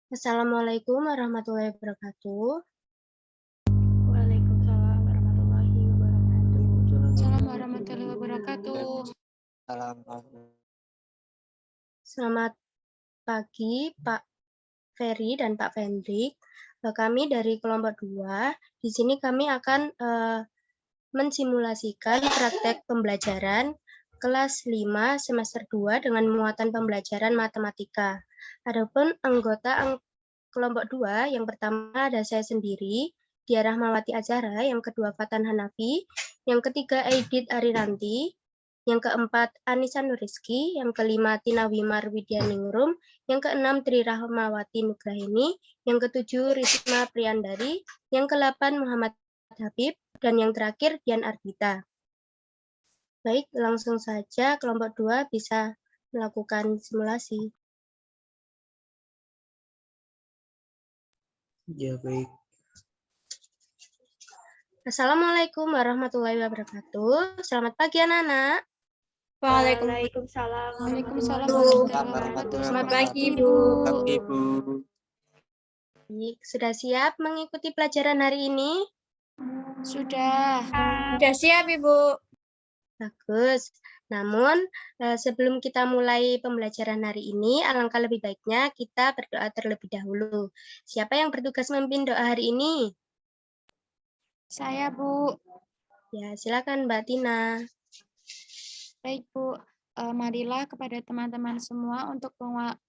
Assalamualaikum warahmatullahi wabarakatuh. Waalaikumsalam warahmatullahi wabarakatuh. Assalamualaikum warahmatullahi wabarakatuh. Selamat pagi Pak Ferry dan Pak Fendrik. Kami dari kelompok 2. Di sini kami akan mensimulasikan praktek pembelajaran kelas 5 semester 2 dengan muatan pembelajaran matematika. Adapun anggota kelompok 2, yang pertama ada saya sendiri, Diah Rahmawati Azhara, yang kedua Fatan Hanafi, yang ketiga Aidit Ariranti, yang keempat Anissa Nuriski, yang kelima Tina Wimar Widyaningrum, yang keenam Tri Rahmawati Nugrahini, yang ketujuh Risma Priyandari, yang ke-8 Muhammad Habib, dan yang terakhir Dian Ardita. Baik, langsung saja kelompok 2 bisa melakukan simulasi. Ya, baik. Assalamualaikum warahmatullahi wabarakatuh. Selamat pagi anak-anak. Waalaikumsalam Waalaikumsalam warahmatullahi warahmatullahi wabarakatuh. Selamat wabarakatuh. pagi, Ibu. Ibu. Baik, sudah siap mengikuti pelajaran hari ini? Sudah. Sudah siap, Ibu. Bagus. Namun, sebelum kita mulai pembelajaran hari ini, alangkah lebih baiknya kita berdoa terlebih dahulu. Siapa yang bertugas memimpin doa hari ini? Saya, Bu. Ya, silakan Mbak Tina. Baik, Bu. Marilah kepada teman-teman semua untuk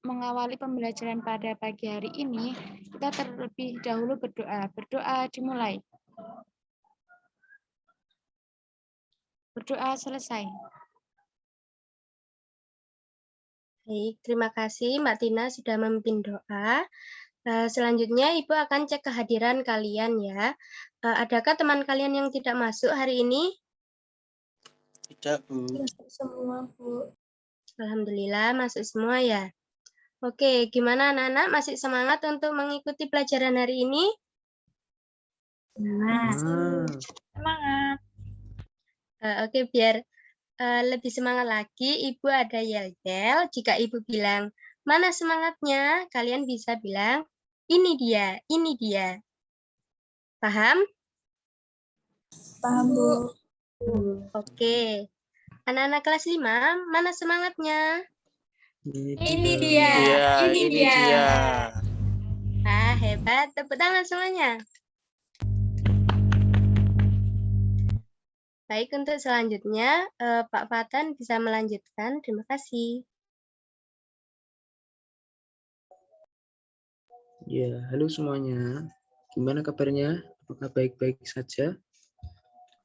mengawali pembelajaran pada pagi hari ini, kita terlebih dahulu berdoa. Berdoa dimulai. Berdoa selesai. Baik, terima kasih Mbak Tina sudah memimpin doa. Selanjutnya Ibu akan cek kehadiran kalian ya. Adakah teman kalian yang tidak masuk hari ini? Tidak, Bu. Masuk semua, Bu. Alhamdulillah masuk semua ya. Oke, gimana anak-anak? Masih semangat untuk mengikuti pelajaran hari ini? Semangat. Oke, biar lebih semangat lagi, Ibu ada yel-yel. Jika Ibu bilang, mana semangatnya? Kalian bisa bilang, ini dia, ini dia. Paham? Paham, Bu. Oke. Anak-anak kelas 5, mana semangatnya? Ini dia. Iya, Ini ini dia. dia. Ah, hebat. Tepuk tangan semuanya. Baik, untuk selanjutnya, Pak Fatan bisa melanjutkan. Terima kasih. Ya, halo semuanya. Gimana kabarnya? Apakah baik-baik saja?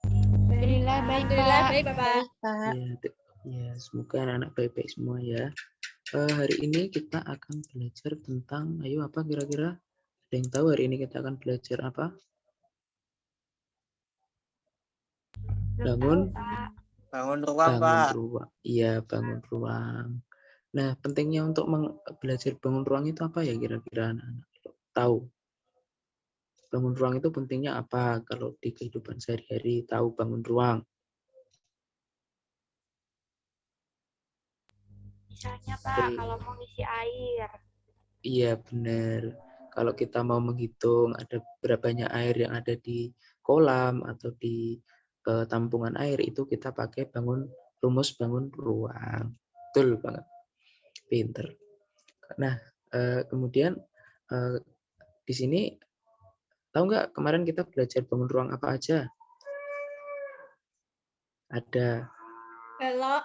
Alhamdulillah baik, Pak. Baik, Bapak. Baik, Pak. Ya, semoga anak-anak baik-baik semua ya. Hari ini kita akan belajar tentang, ayo apa kira-kira? Ada yang tahu hari ini kita akan belajar apa? Bangun ruang, Pak. Iya, bangun ruang. Nah, pentingnya untuk belajar bangun ruang itu apa ya kira-kira anak-anak? Tahu? Bangun ruang itu pentingnya apa kalau di kehidupan sehari-hari tahu bangun ruang? Misalnya, Pak, kalau mau ngisi air. Iya, benar. Kalau kita mau menghitung ada berapa banyak air yang ada di kolam atau di tampungan air, itu kita pakai rumus bangun ruang. Betul banget. Pinter. Nah, kemudian di sini tahu nggak kemarin kita belajar bangun ruang apa aja? Ada. Belok.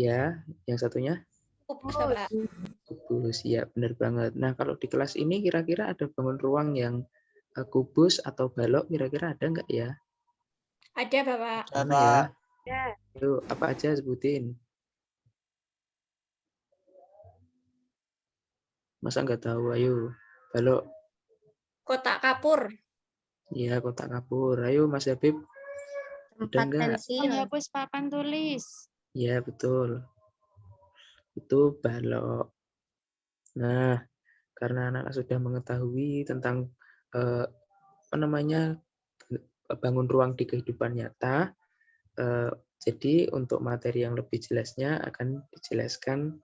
Ya, yang satunya? Kubus, Pak. Kubus, ya benar banget. Nah, kalau di kelas ini kira-kira ada bangun ruang yang kubus atau balok, kira-kira ada nggak ya? Ada, Bapak. Mana ya? Ya. Yuk, apa aja sebutin. Masa nggak tahu? Ayo, balok. Kotak kapur. Ya, kotak kapur. Ayo, Mas Habib. Ada Tempat nggak? pensil. Menghapus papan tulis. Ya, betul. Itu balok. Nah, karena anak-anak sudah mengetahui tentang apa namanya bangun ruang di kehidupan nyata, jadi untuk materi yang lebih jelasnya akan dijelaskan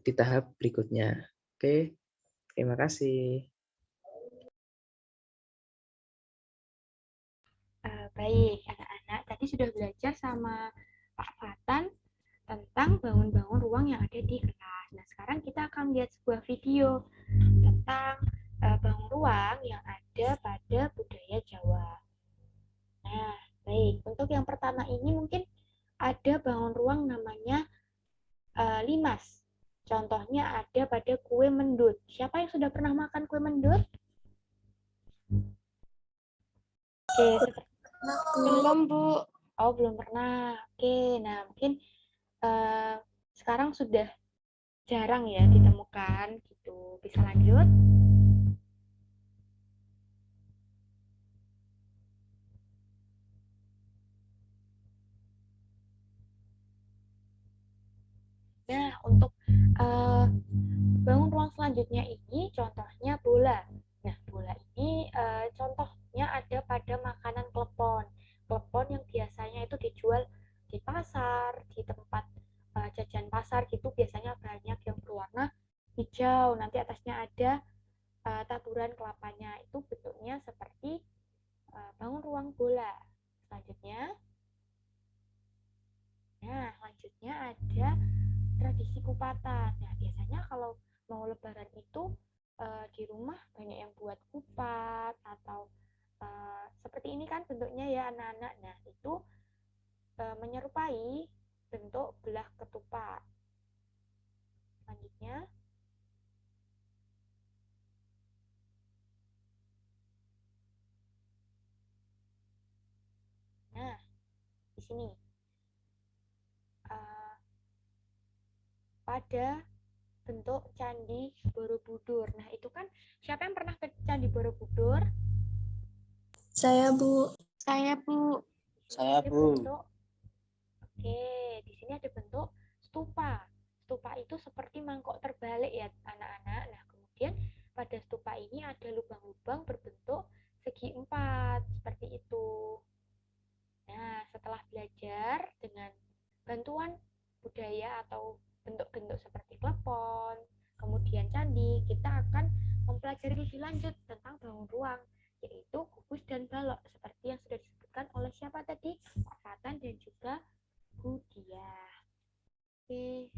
di tahap berikutnya. Oke. Terima kasih. Baik, anak-anak tadi sudah belajar sama Pak Fatan tentang bangun-bangun ruang yang ada di kelas. Nah, sekarang kita akan melihat sebuah video tentang bangun ruang yang ada pada budaya Jawa. Nah, baik. Untuk yang pertama ini mungkin ada bangun ruang namanya limas. Contohnya ada pada kue mendut. Siapa yang sudah pernah makan kue mendut? Oke, Belum, Bu. Oh, belum pernah. Oke, nah mungkin sekarang sudah jarang ya ditemukan gitu. Bisa lanjut? Nah, untuk bangun ruang selanjutnya ini contohnya bola. Nah, bola ini contohnya ada pada makanan klepon. Klepon yang biasanya itu dijual di pasar, di tempat jajan pasar gitu, biasanya banyak yang berwarna hijau. Nanti atasnya ada taburan kelapanya. Itu bentuknya seperti bangun ruang bola. Selanjutnya, nah, selanjutnya ada tradisi kupatan. Nah, biasanya kalau mau lebaran itu di rumah banyak yang buat kupat atau seperti ini kan bentuknya ya anak-anak. Nah, itu menyerupai bentuk belah ketupat. Selanjutnya, nah, di sini pada bentuk Candi Borobudur. Nah, itu kan siapa yang pernah ke Candi Borobudur? Saya, Bu. Saya, Bu. Saya, Bu. Oke, di sini ada bentuk stupa. Stupa itu seperti mangkok terbalik ya, anak-anak. Nah, kemudian pada stupa ini ada lubang-lubang berbentuk segi empat, seperti itu. Nah, setelah belajar dengan bantuan budaya atau bentuk-bentuk seperti klepon, kemudian candi, kita akan mempelajari lebih lanjut tentang bangun ruang, yaitu kubus dan balok, seperti yang sudah disebutkan oleh siapa tadi? Pak Fatan dan juga Bu Dia. Oke.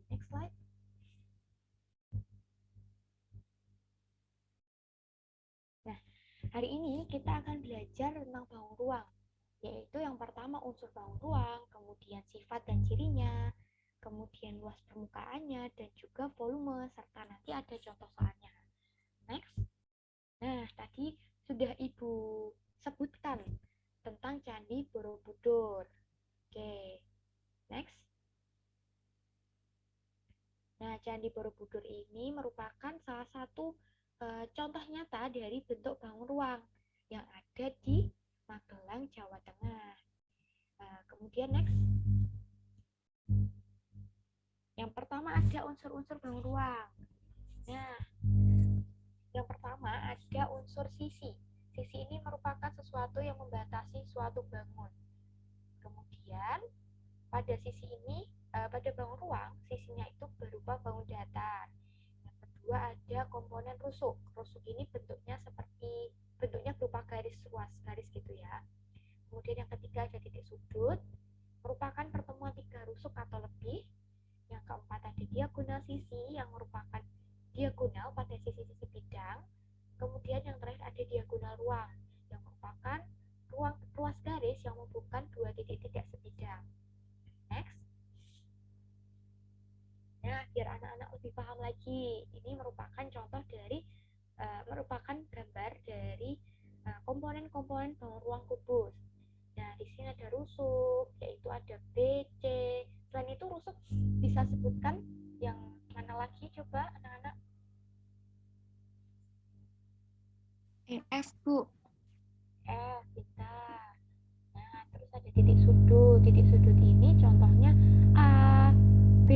Next slide. Nah, hari ini kita akan belajar tentang bangun ruang, yaitu yang pertama unsur bangun ruang, kemudian sifat dan cirinya, kemudian luas permukaannya, dan juga volume, serta nanti ada contoh soalnya. Next. Nah, tadi sudah Ibu sebutkan tentang Candi Borobudur. Oke, next. Nah, Candi Borobudur ini merupakan salah satu contoh nyata dari bentuk bangun ruang yang ada di Magelang, Jawa Tengah. Kemudian next. Yang pertama ada unsur-unsur bangun ruang. Nah, yang pertama ada unsur sisi. Sisi ini merupakan sesuatu yang membatasi suatu bangun. Kemudian pada sisi ini, pada bangun ruang, sisinya itu berupa bangun datar. Yang kedua ada komponen rusuk. Rusuk ini bentuknya berupa garis ruas, garis gitu ya. Kemudian yang ketiga ada titik sudut, merupakan pertemuan tiga rusuk atau lebih. Yang keempat ada diagonal sisi yang merupakan diagonal pada sisi-sisi bidang. Kemudian yang terakhir ada diagonal ruang yang merupakan ruas garis yang menghubungkan dua titik-titik sebidang. Next. Nah, biar anak-anak lebih paham lagi, ini merupakan contoh dari merupakan gambar dari komponen-komponen bangun ruang kubus. Nah, di sini ada rusuk, yaitu ada B, C. Selain itu rusuk bisa sebutkan yang mana lagi coba anak-anak? F, Bu. F, pintar. Nah, terus ada titik sudut. Titik sudut ini contohnya A, B,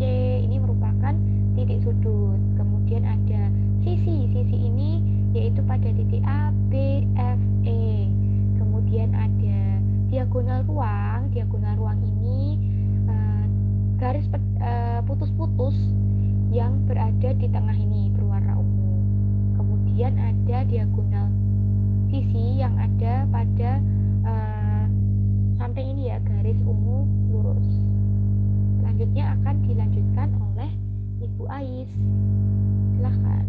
C. Ini merupakan titik sudut. Kemudian ada sisi. Sisi ini yaitu pada titik A, B, F, E. Kemudian ada diagonal ruang. Diagonal ruang ini garis putus-putus yang berada di tengah ini berwarna ungu. Kemudian ada diagonal sisi yang ada pada samping ini ya, garis ungu lurus. Selanjutnya akan dilanjutkan oleh Ibu Ais. Silahkan.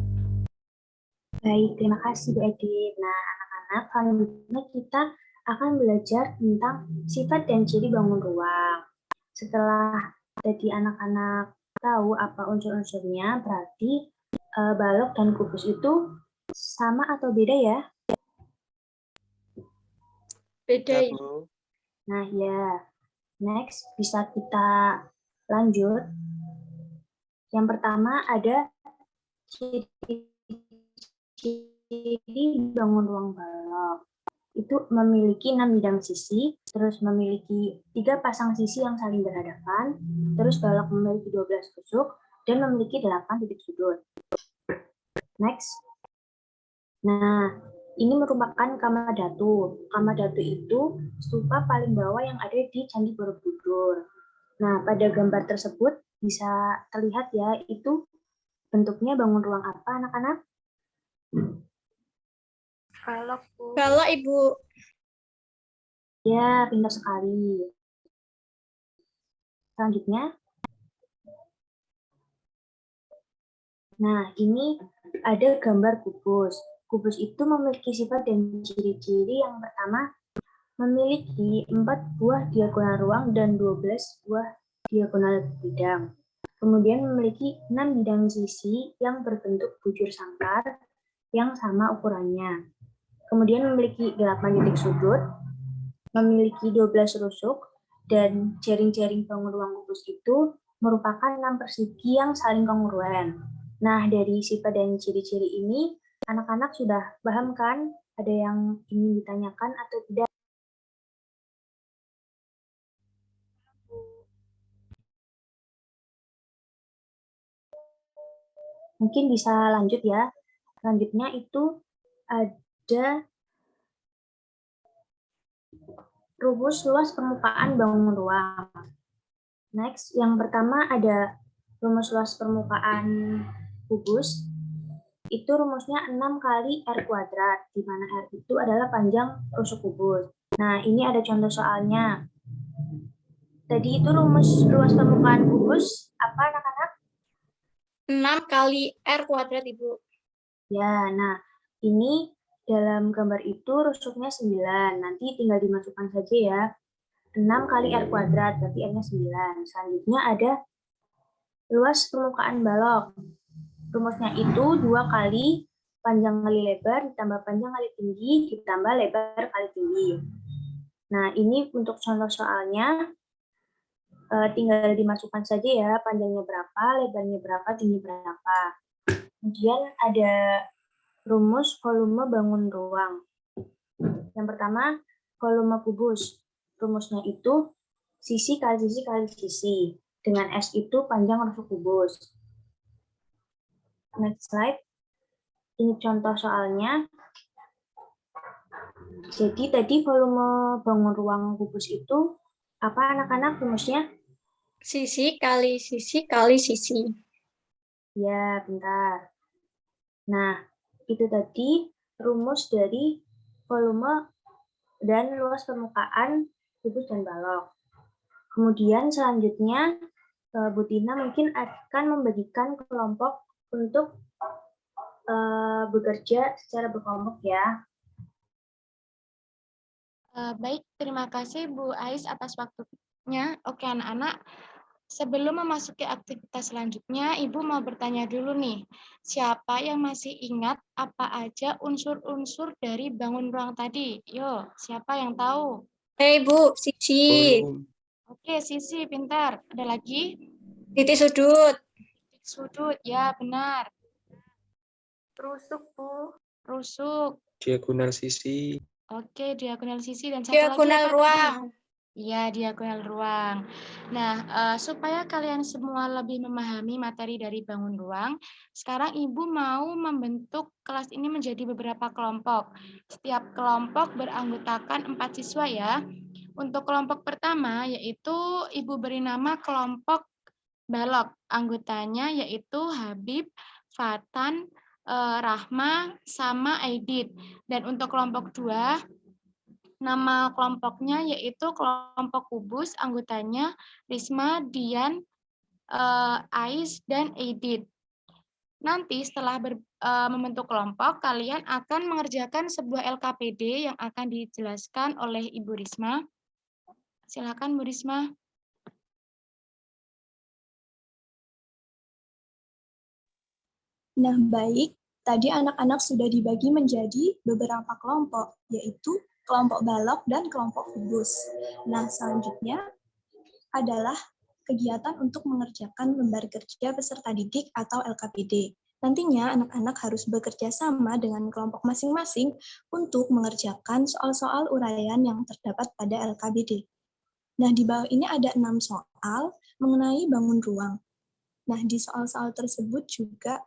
Baik, terima kasih Bu Edith. Nah, anak-anak, selanjutnya kita akan belajar tentang sifat dan ciri bangun ruang. Setelah tadi anak-anak tahu apa unsur-unsurnya, berarti balok dan kubus itu sama atau beda ya? Beda, Ya, Ibu. Bu. Nah, ya. Next, bisa kita lanjut. Yang pertama ada ciri bangun ruang balok. Itu memiliki 6 bidang sisi, terus memiliki 3 pasang sisi yang saling berhadapan, terus balok memiliki 12 tusuk, dan memiliki 8 titik sudut. Next. Nah, ini merupakan Kamadhatu. Kamadhatu itu stupa paling bawah yang ada di Candi Borobudur. Nah, pada gambar tersebut bisa terlihat ya, itu bentuknya bangun ruang apa, anak-anak? Balok, Bu. Balok, Ibu. Ya, pintar sekali. Selanjutnya. Nah, ini ada gambar kubus. Kubus itu memiliki sifat dan ciri-ciri yang pertama, memiliki 4 buah diagonal ruang dan 12 buah diagonal bidang. Kemudian memiliki 6 bidang sisi yang berbentuk bujur sangkar yang sama ukurannya. Kemudian memiliki 8 titik sudut, memiliki 12 rusuk, dan jaring-jaring bangun ruang kubus itu merupakan 6 persegi yang saling kongruen. Nah, dari sifat dan ciri-ciri ini, anak-anak sudah paham kan? Ada yang ingin ditanyakan atau tidak? Mungkin bisa lanjut ya. Selanjutnya itu ada rumus luas permukaan bangun ruang. Next, yang pertama ada rumus luas permukaan kubus. Itu rumusnya 6 kali R kuadrat, di mana R itu adalah panjang rusuk kubus. Nah, ini ada contoh soalnya. Tadi itu rumus luas permukaan kubus, apa anak-anak? 6 kali R kuadrat, Ibu. Ya, nah ini dalam gambar itu rusuknya 9. Nanti tinggal dimasukkan saja ya. 6 kali R kuadrat, berarti R-nya 9. Selanjutnya ada luas permukaan balok. Rumusnya itu 2 kali panjang kali lebar ditambah panjang kali tinggi ditambah lebar kali tinggi. Nah, ini untuk contoh soalnya tinggal dimasukkan saja ya, panjangnya berapa, lebarnya berapa, tinggi berapa. Kemudian ada rumus volume bangun ruang. Yang pertama, volume kubus. Rumusnya itu sisi kali sisi kali sisi. Dengan S itu panjang rusuk kubus. Next slide. Ini contoh soalnya. Jadi tadi volume bangun ruang kubus itu apa anak-anak rumusnya? Sisi kali sisi kali sisi. Ya, bentar. Nah, itu tadi rumus dari volume dan luas permukaan kubus dan balok. Kemudian selanjutnya, Bu Tina mungkin akan membagikan kelompok untuk bekerja secara berkelompok ya. Baik, terima kasih Bu Ais atas waktunya. Oke anak-anak, sebelum memasuki aktivitas selanjutnya, Ibu mau bertanya dulu nih, siapa yang masih ingat apa aja unsur-unsur dari bangun ruang tadi? Yo, siapa yang tahu? Ibu, sisi. Volume. Oke, Sisi, pintar. Ada lagi? Titik sudut. Titik sudut, ya benar. Rusuk, Bu. Rusuk. Diagonal sisi. Oke, diagonal sisi dan satu Diagonal lagi apa ruang. tadi? Ya, diagonal ruang. Nah, supaya kalian semua lebih memahami materi dari bangun ruang, sekarang Ibu mau membentuk kelas ini menjadi beberapa kelompok. Setiap kelompok beranggotakan 4 siswa ya. Untuk kelompok pertama yaitu Ibu beri nama kelompok balok. Anggotanya yaitu Habib, Fatan, Rahma, sama Aidit. Dan untuk kelompok 2, nama kelompoknya yaitu kelompok kubus, anggotanya Risma, Dian, Ais, dan Aidit. Nanti setelah membentuk kelompok, kalian akan mengerjakan sebuah LKPD yang akan dijelaskan oleh Ibu Risma. Silakan Bu Risma. Nah, baik. Tadi anak-anak sudah dibagi menjadi beberapa kelompok, yaitu kelompok balok dan kelompok kubus. Nah, selanjutnya adalah kegiatan untuk mengerjakan lembar kerja peserta didik atau LKPD. Nantinya anak-anak harus bekerja sama dengan kelompok masing-masing untuk mengerjakan soal-soal uraian yang terdapat pada LKPD. Nah, di bawah ini ada 6 soal mengenai bangun ruang. Nah, di soal-soal tersebut juga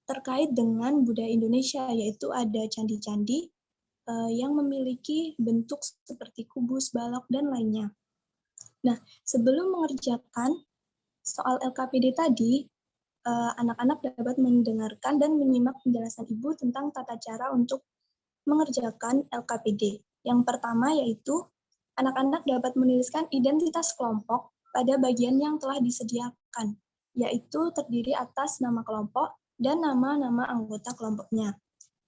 terkait dengan budaya Indonesia, yaitu ada candi-candi yang memiliki bentuk seperti kubus, balok, dan lainnya. Nah, sebelum mengerjakan soal LKPD tadi, anak-anak dapat mendengarkan dan menyimak penjelasan Ibu tentang tata cara untuk mengerjakan LKPD. Yang pertama yaitu anak-anak dapat menuliskan identitas kelompok pada bagian yang telah disediakan, yaitu terdiri atas nama kelompok dan nama-nama anggota kelompoknya.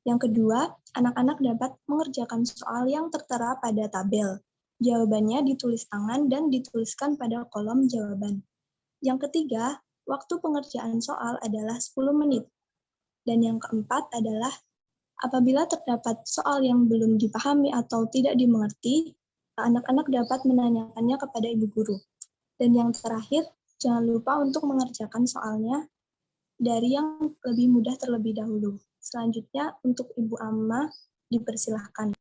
Yang kedua, anak-anak dapat mengerjakan soal yang tertera pada tabel. Jawabannya ditulis tangan dan dituliskan pada kolom jawaban. Yang ketiga, waktu pengerjaan soal adalah 10 menit. Dan yang keempat adalah apabila terdapat soal yang belum dipahami atau tidak dimengerti, anak-anak dapat menanyakannya kepada ibu guru. Dan yang terakhir, jangan lupa untuk mengerjakan soalnya dari yang lebih mudah terlebih dahulu. Selanjutnya untuk Ibu Amma dipersilahkan.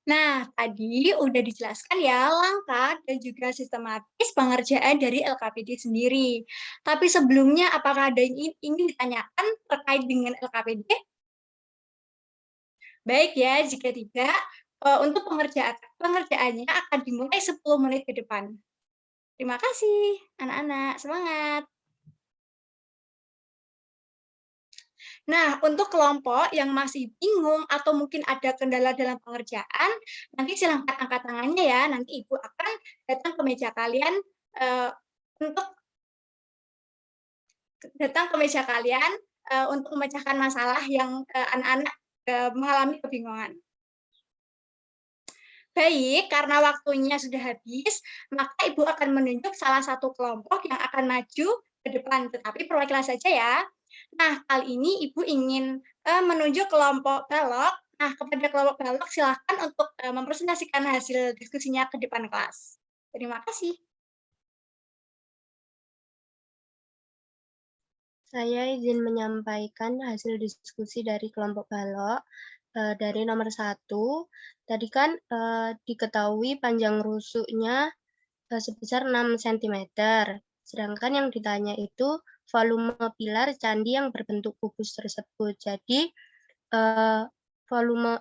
Nah, tadi udah dijelaskan ya langkah dan juga sistematis pengerjaan dari LKPD sendiri. Tapi sebelumnya, apakah ada yang ingin ditanyakan terkait dengan LKPD? Baik ya, jika tidak, untuk pengerjaannya akan dimulai 10 menit ke depan. Terima kasih, anak-anak. Semangat! Nah, untuk kelompok yang masih bingung atau mungkin ada kendala dalam pengerjaan, nanti silahkan angkat tangannya ya. Nanti Ibu akan datang ke meja kalian untuk memecahkan masalah yang anak-anak mengalami kebingungan. Baik, karena waktunya sudah habis, maka Ibu akan menunjuk salah satu kelompok yang akan maju ke depan, tetapi perwakilan saja ya. Nah, kali ini Ibu ingin menunjuk kelompok balok. Nah, kepada kelompok balok silahkan untuk mempresentasikan hasil diskusinya ke depan kelas. Terima kasih. Saya izin menyampaikan hasil diskusi dari kelompok balok. Dari nomor 1, tadi kan diketahui panjang rusuknya sebesar 6 cm. Sedangkan yang ditanya itu volume pilar candi yang berbentuk kubus tersebut. Jadi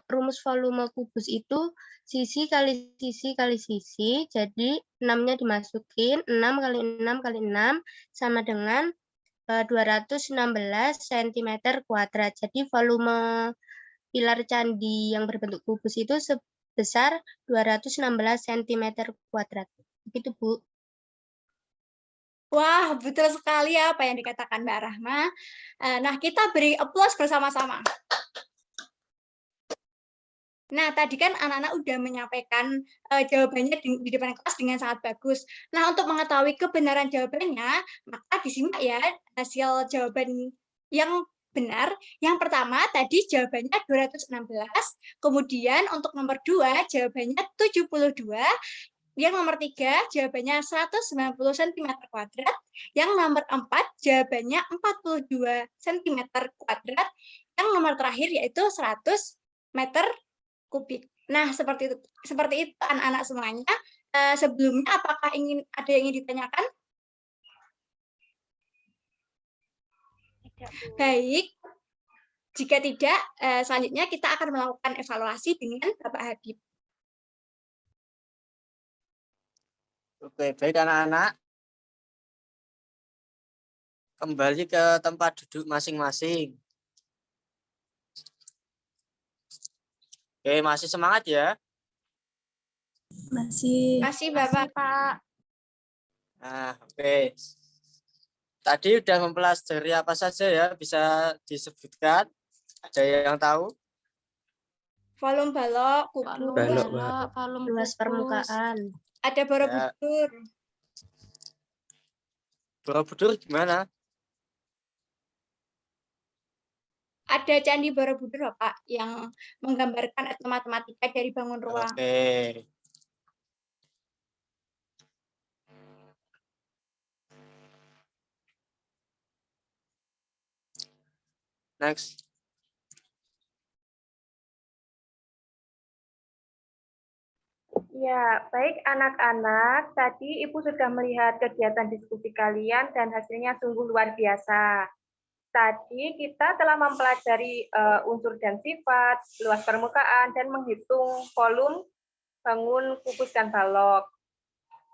rumus volume kubus itu sisi kali sisi kali sisi. Jadi 6-nya dimasukin, 6 kali 6 kali 6 sama dengan 216 cm kuadrat. Jadi volume pilar candi yang berbentuk kubus itu sebesar 216 cm kuadrat. Begitu, Bu. Wah, betul sekali apa yang dikatakan Mbak Rahma. Nah, kita beri aplaus bersama-sama. Nah, tadi kan anak-anak udah menyampaikan jawabannya di depan kelas dengan sangat bagus. Nah, untuk mengetahui kebenaran jawabannya, maka disimak ya hasil jawaban yang benar. Yang pertama tadi jawabannya 216, kemudian untuk nomor 2 jawabannya 72, yang nomor 3 jawabannya 190 cm kuadrat, yang nomor 4 jawabannya 42 cm kuadrat, yang nomor terakhir yaitu 100 meter kubik. Nah, seperti itu anak-anak semuanya. Sebelumnya apakah ada yang ingin ditanyakan? Tidak, Bu. Baik. Jika tidak, selanjutnya kita akan melakukan evaluasi dengan Bapak Habib. Oke, baik anak-anak. Kembali ke tempat duduk masing-masing. Oke, masih semangat ya? Masih. Masih Bapak. Pak. Nah, oke. Tadi udah mempelajari apa saja ya? Bisa disebutkan? Ada yang tahu? Volume balok, Volume kubus, Balok, Pak. balok, volume Luas kubus. permukaan. ada Borobudur. Borobudur gimana? Ada Candi Borobudur, Pak, yang menggambarkan matematika dari bangun ruang. Oke. Next. Ya, baik anak-anak. Tadi Ibu sudah melihat kegiatan diskusi kalian dan hasilnya sungguh luar biasa. Tadi kita telah mempelajari unsur dan sifat, luas permukaan, dan menghitung volume, bangun, kubus, dan balok.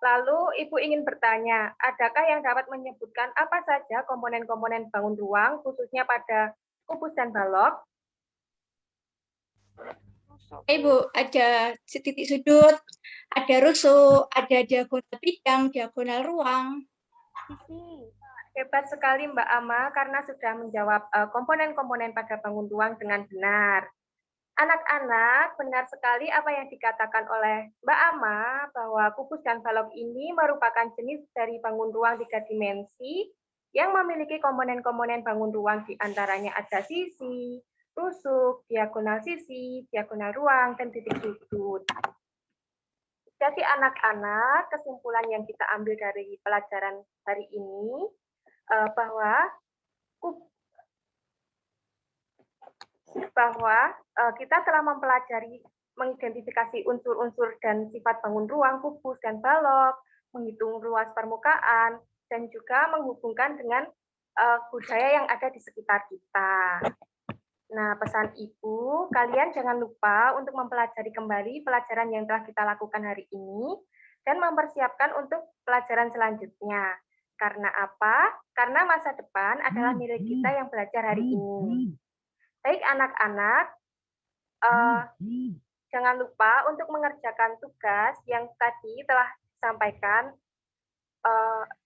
Lalu Ibu ingin bertanya, adakah yang dapat menyebutkan apa saja komponen-komponen bangun ruang, khususnya pada kubus dan balok? Ibu, ada titik sudut, ada rusuk, ada diagonal bidang, diagonal ruang. Hebat sekali Mbak Ama karena sudah menjawab komponen-komponen pada bangun ruang dengan benar. Anak-anak, benar sekali apa yang dikatakan oleh Mbak Ama bahwa kubus dan balok ini merupakan jenis dari bangun ruang 3 dimensi yang memiliki komponen-komponen bangun ruang, di antaranya ada sisi, rusuk, diagonal sisi, diagonal ruang, dan titik sudut. Jadi anak-anak, kesimpulan yang kita ambil dari pelajaran hari ini bahwa kita telah mempelajari mengidentifikasi unsur-unsur dan sifat bangun ruang, kubus, dan balok, menghitung luas permukaan, dan juga menghubungkan dengan budaya yang ada di sekitar kita. Nah, pesan Ibu, kalian jangan lupa untuk mempelajari kembali pelajaran yang telah kita lakukan hari ini dan mempersiapkan untuk pelajaran selanjutnya. Karena apa? Karena masa depan adalah milik kita yang belajar hari ini. Baik anak-anak, jangan lupa untuk mengerjakan tugas yang tadi telah disampaikan.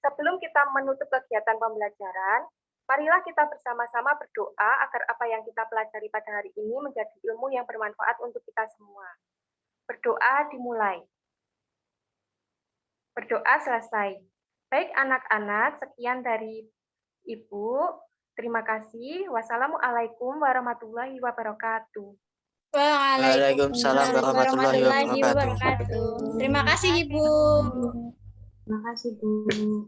Sebelum kita menutup kegiatan pembelajaran, marilah kita bersama-sama berdoa agar apa yang kita pelajari pada hari ini menjadi ilmu yang bermanfaat untuk kita semua. Berdoa dimulai. Berdoa selesai. Baik anak-anak, sekian dari Ibu. Terima kasih. Wassalamualaikum warahmatullahi wabarakatuh. Waalaikumsalam warahmatullahi wabarakatuh. Terima kasih Ibu. Terima kasih Bu.